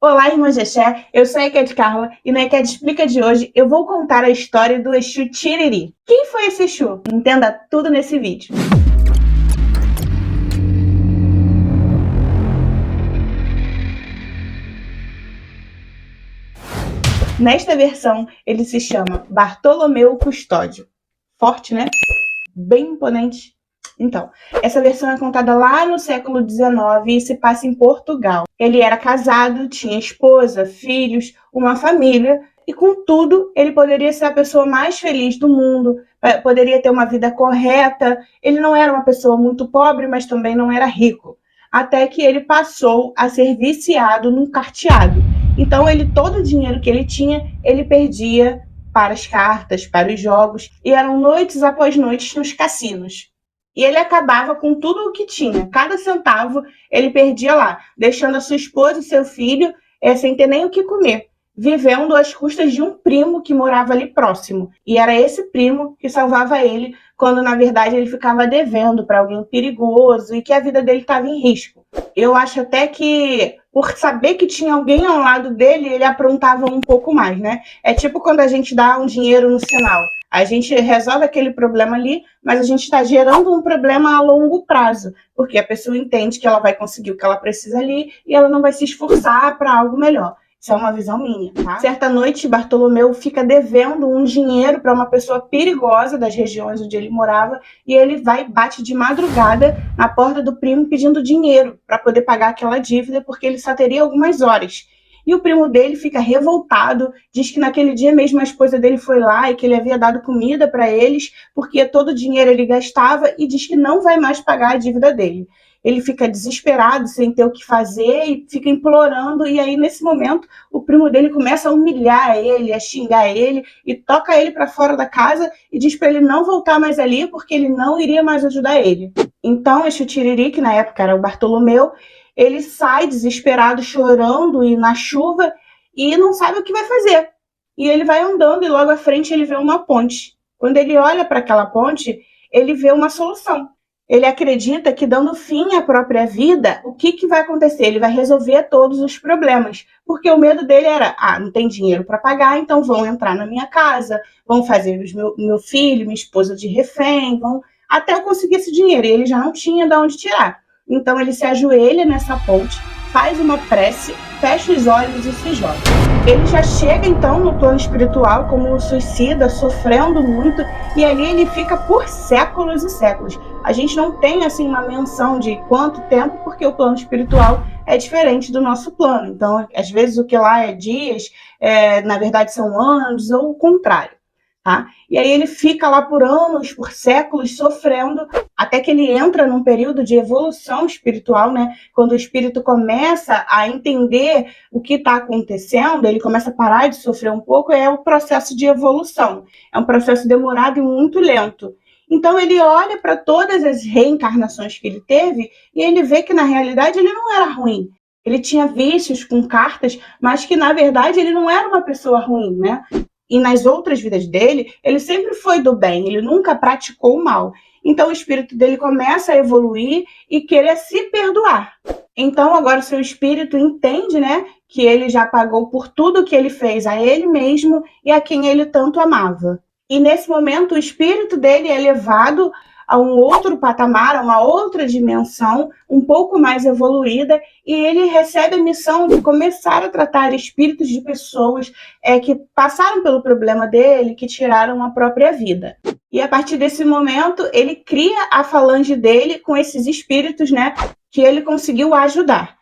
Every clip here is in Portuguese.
Olá, irmã Jexé, eu sou a Eket Carla e na Eket Explica de hoje eu vou contar a história do Exu Tiriri. Quem foi esse Exu? Entenda tudo nesse vídeo. Nesta versão, ele se chama Bartolomeu Custódio. Forte, né? Bem imponente. Então, essa versão é contada lá no século XIX e se passa em Portugal. Ele era casado, tinha esposa, filhos, uma família e, contudo, ele poderia ser a pessoa mais feliz do mundo, poderia ter uma vida correta. Ele não era uma pessoa muito pobre, mas também não era rico. Até que ele passou a ser viciado num carteado. Então, todo o dinheiro que ele tinha, ele perdia para as cartas, para os jogos, e eram noites após noites nos cassinos. E ele acabava com tudo o que tinha. Cada centavo ele perdia lá, deixando a sua esposa e seu filho sem ter nem o que comer, vivendo às custas de um primo que morava ali próximo. E era esse primo que salvava ele, quando na verdade ele ficava devendo para alguém perigoso e que a vida dele estava em risco. Eu acho até que, por saber que tinha alguém ao lado dele, ele aprontava um pouco mais, né? É tipo quando a gente dá um dinheiro no sinal. A gente resolve aquele problema ali, mas a gente está gerando um problema a longo prazo, porque a pessoa entende que ela vai conseguir o que ela precisa ali e ela não vai se esforçar para algo melhor. Isso é uma visão minha, tá? Certa noite, Bartolomeu fica devendo um dinheiro para uma pessoa perigosa das regiões onde ele morava e ele vai e bate de madrugada na porta do primo pedindo dinheiro para poder pagar aquela dívida, porque ele só teria algumas horas. E o primo dele fica revoltado, diz que naquele dia mesmo a esposa dele foi lá e que ele havia dado comida para eles, porque todo o dinheiro ele gastava, e diz que não vai mais pagar a dívida dele. Ele fica desesperado, sem ter o que fazer, e fica implorando, e aí nesse momento o primo dele começa a humilhar ele, a xingar ele, e toca ele para fora da casa e diz para ele não voltar mais ali, porque ele não iria mais ajudar ele. Então Exu Tiriri, que na época era o Bartolomeu, ele sai desesperado, chorando e na chuva, e não sabe o que vai fazer. E ele vai andando e logo à frente ele vê uma ponte. Quando ele olha para aquela ponte, ele vê uma solução. Ele acredita que, dando fim à própria vida, o que vai acontecer? Ele vai resolver todos os problemas. Porque o medo dele era, não tem dinheiro para pagar, então vão entrar na minha casa, vão fazer meu filho, minha esposa de refém, vão até eu conseguir esse dinheiro. E ele já não tinha de onde tirar. Então ele se ajoelha nessa ponte, faz uma prece, fecha os olhos e se joga. Ele já chega então no plano espiritual como um suicida, sofrendo muito, e ali ele fica por séculos e séculos. A gente não tem assim uma menção de quanto tempo, porque o plano espiritual é diferente do nosso plano. Então, às vezes o que lá é dias, na verdade são anos, ou o contrário. Tá? E aí ele fica lá por anos, por séculos, sofrendo, até que ele entra num período de evolução espiritual, né? Quando o espírito começa a entender o que está acontecendo, ele começa a parar de sofrer um pouco, é o processo de evolução. É um processo demorado e muito lento. Então ele olha para todas as reencarnações que ele teve e ele vê que na realidade ele não era ruim. Ele tinha vícios com cartas, mas que na verdade ele não era uma pessoa ruim, né? E nas outras vidas dele, ele sempre foi do bem, ele nunca praticou o mal. Então o espírito dele começa a evoluir e querer se perdoar. Então agora o seu espírito entende, né, que ele já pagou por tudo que ele fez a ele mesmo e a quem ele tanto amava. E nesse momento o espírito dele é levado a um outro patamar, a uma outra dimensão, um pouco mais evoluída, e ele recebe a missão de começar a tratar espíritos de pessoas que passaram pelo problema dele, que tiraram a própria vida. E a partir desse momento, ele cria a falange dele com esses espíritos, né, que ele conseguiu ajudar.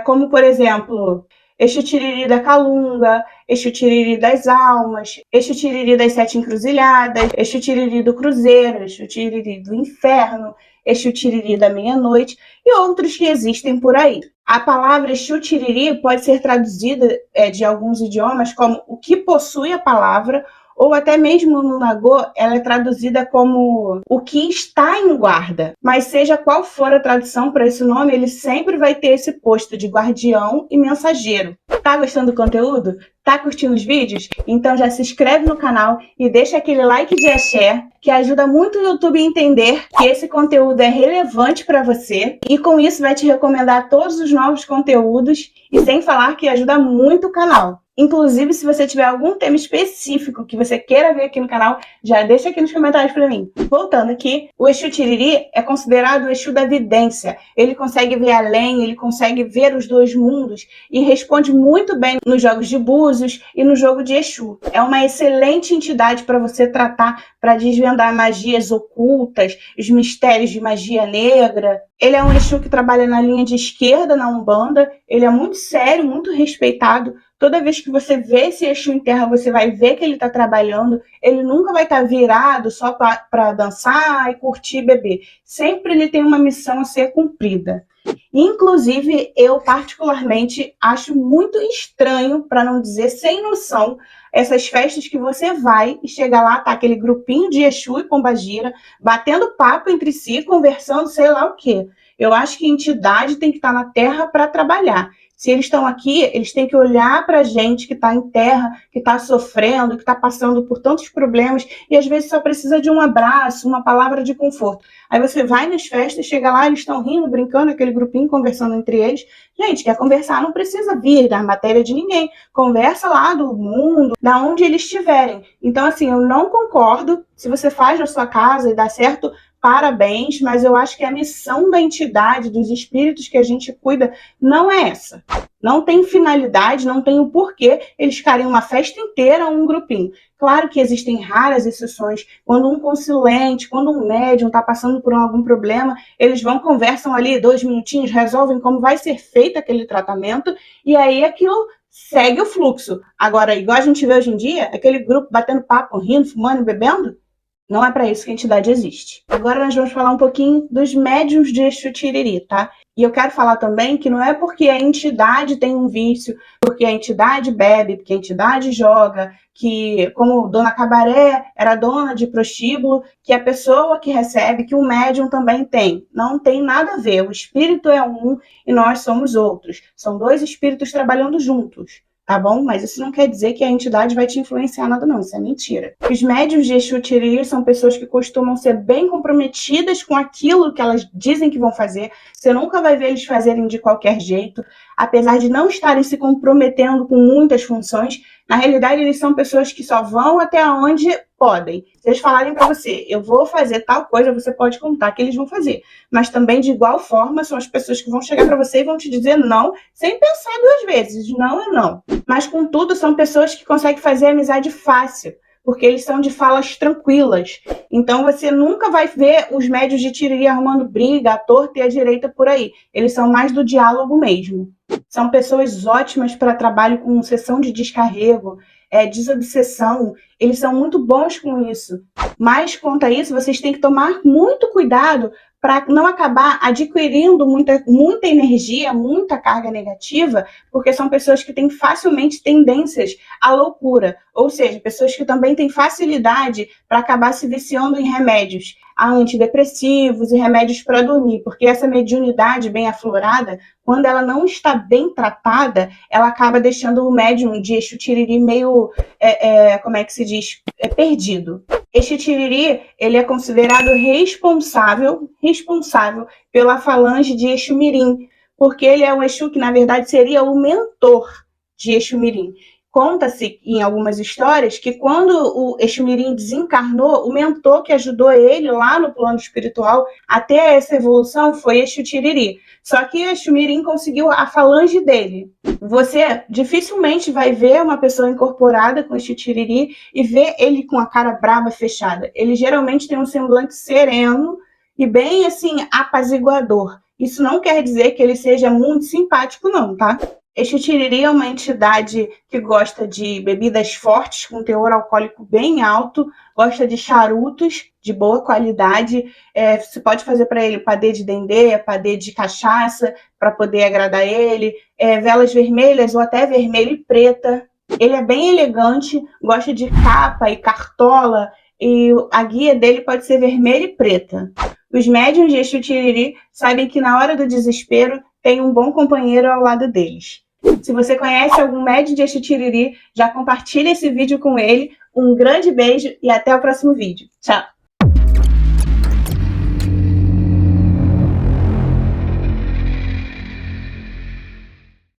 Como, por exemplo, Exu Tiriri da Calunga, Exu Tiriri das Almas, Exu Tiriri das Sete Encruzilhadas, Exu Tiriri do Cruzeiro, Exu Tiriri do Inferno, Exu Tiriri da Meia-Noite e outros que existem por aí. A palavra Exu Tiriri pode ser traduzida de alguns idiomas como o que possui a palavra, ou até mesmo no Nagô, ela é traduzida como o que está em guarda. Mas seja qual for a tradução para esse nome, ele sempre vai ter esse posto de guardião e mensageiro. Tá gostando do conteúdo? Tá curtindo os vídeos? Então já se inscreve no canal e deixa aquele like de axé, que ajuda muito o YouTube a entender que esse conteúdo é relevante para você e com isso vai te recomendar todos os novos conteúdos e sem falar que ajuda muito o canal. Inclusive, se você tiver algum tema específico que você queira ver aqui no canal, já deixa aqui nos comentários para mim. Voltando aqui, o Exu Tiriri é considerado o Exu da vidência. Ele consegue ver além, ele consegue ver os dois mundos e responde muito bem nos jogos de búzios e no jogo de Exu. É uma excelente entidade para você tratar, para desvendar magias ocultas, os mistérios de magia negra. Ele é um Exu que trabalha na linha de esquerda na Umbanda, ele é muito sério, muito respeitado. Toda vez que você vê esse Exu em terra, você vai ver que ele está trabalhando. Ele nunca vai estar virado só para dançar e curtir e beber. Sempre ele tem uma missão a ser cumprida. Inclusive, eu particularmente acho muito estranho, para não dizer sem noção, essas festas que você vai e chega lá, tá aquele grupinho de Exu e Pombagira, batendo papo entre si, conversando, sei lá o quê. Eu acho que a entidade tem que estar na terra para trabalhar. Se eles estão aqui, eles têm que olhar para a gente que está em terra, que está sofrendo, que está passando por tantos problemas e às vezes só precisa de um abraço, uma palavra de conforto. Aí você vai nas festas, chega lá, eles estão rindo, brincando, aquele grupinho conversando entre eles. Gente, quer conversar, não precisa vir da matéria de ninguém. Conversa lá do mundo, da onde eles estiverem. Então, assim, eu não concordo. Se você faz na sua casa e dá certo, parabéns, mas eu acho que a missão da entidade, dos espíritos que a gente cuida, não é essa. Não tem finalidade, não tem o porquê eles ficarem uma festa inteira um grupinho. Claro que existem raras exceções, quando um consulente, quando um médium está passando por algum problema, eles vão, conversam ali 2 minutinhos, resolvem como vai ser feito aquele tratamento, e aí aquilo segue o fluxo. Agora, igual a gente vê hoje em dia, aquele grupo batendo papo, rindo, fumando e bebendo, não é para isso que a entidade existe. Agora nós vamos falar um pouquinho dos médiuns de Exu Tiriri, tá? E eu quero falar também que não é porque a entidade tem um vício, porque a entidade bebe, porque a entidade joga, que como Dona Cabaré era dona de prostíbulo, que a pessoa que recebe, que o médium também tem. Não tem nada a ver. O espírito é um e nós somos outros. São 2 espíritos trabalhando juntos. Tá bom? Mas isso não quer dizer que a entidade vai te influenciar nada, não. Isso é mentira. Os médiuns de Exu Tiriri são pessoas que costumam ser bem comprometidas com aquilo que elas dizem que vão fazer. Você nunca vai ver eles fazerem de qualquer jeito. Apesar de não estarem se comprometendo com muitas funções, na realidade eles são pessoas que só vão até onde podem. Se eles falarem para você, eu vou fazer tal coisa, você pode contar que eles vão fazer. Mas também, de igual forma, são as pessoas que vão chegar para você e vão te dizer não, sem pensar 2 vezes. Não é não. Mas, contudo, são pessoas que conseguem fazer amizade fácil, porque eles são de falas tranquilas. Então, você nunca vai ver os médios de Tiriri arrumando briga, à torta e à direita por aí. Eles são mais do diálogo mesmo. São pessoas ótimas para trabalho com sessão de descarrego, desobsessão. Eles são muito bons com isso. Mas, quanto a isso, vocês têm que tomar muito cuidado para não acabar adquirindo muita energia, muita carga negativa, porque são pessoas que têm facilmente tendências à loucura, ou seja, pessoas que também têm facilidade para acabar se viciando em remédios, a antidepressivos e remédios para dormir, porque essa mediunidade bem aflorada, quando ela não está bem tratada, ela acaba deixando o médium de Exu Tiriri meio, como é que se diz, perdido. Exu Tiriri, ele é considerado responsável pela falange de Exu Mirim, porque ele é um Exu que, na verdade, seria o mentor de Exu Mirim. Conta-se em algumas histórias que quando o Exu Mirim desencarnou, o mentor que ajudou ele lá no plano espiritual até essa evolução foi Exu Tiriri. Só que Exu Mirim conseguiu a falange dele. Você dificilmente vai ver uma pessoa incorporada com Exu Tiriri e ver ele com a cara braba fechada. Ele geralmente tem um semblante sereno e bem assim apaziguador. Isso não quer dizer que ele seja muito simpático não, tá? Exu Tiriri é uma entidade que gosta de bebidas fortes, com teor alcoólico bem alto, gosta de charutos de boa qualidade. Você pode fazer para ele padê de dendê, padê de cachaça, para poder agradar ele, velas vermelhas ou até vermelha e preta. Ele é bem elegante, gosta de capa e cartola, e a guia dele pode ser vermelha e preta. Os médiuns de Exu Tiriri sabem que na hora do desespero tem um bom companheiro ao lado deles. Se você conhece algum médium de Exu Tiriri, já compartilha esse vídeo com ele. Um grande beijo e até o próximo vídeo. Tchau!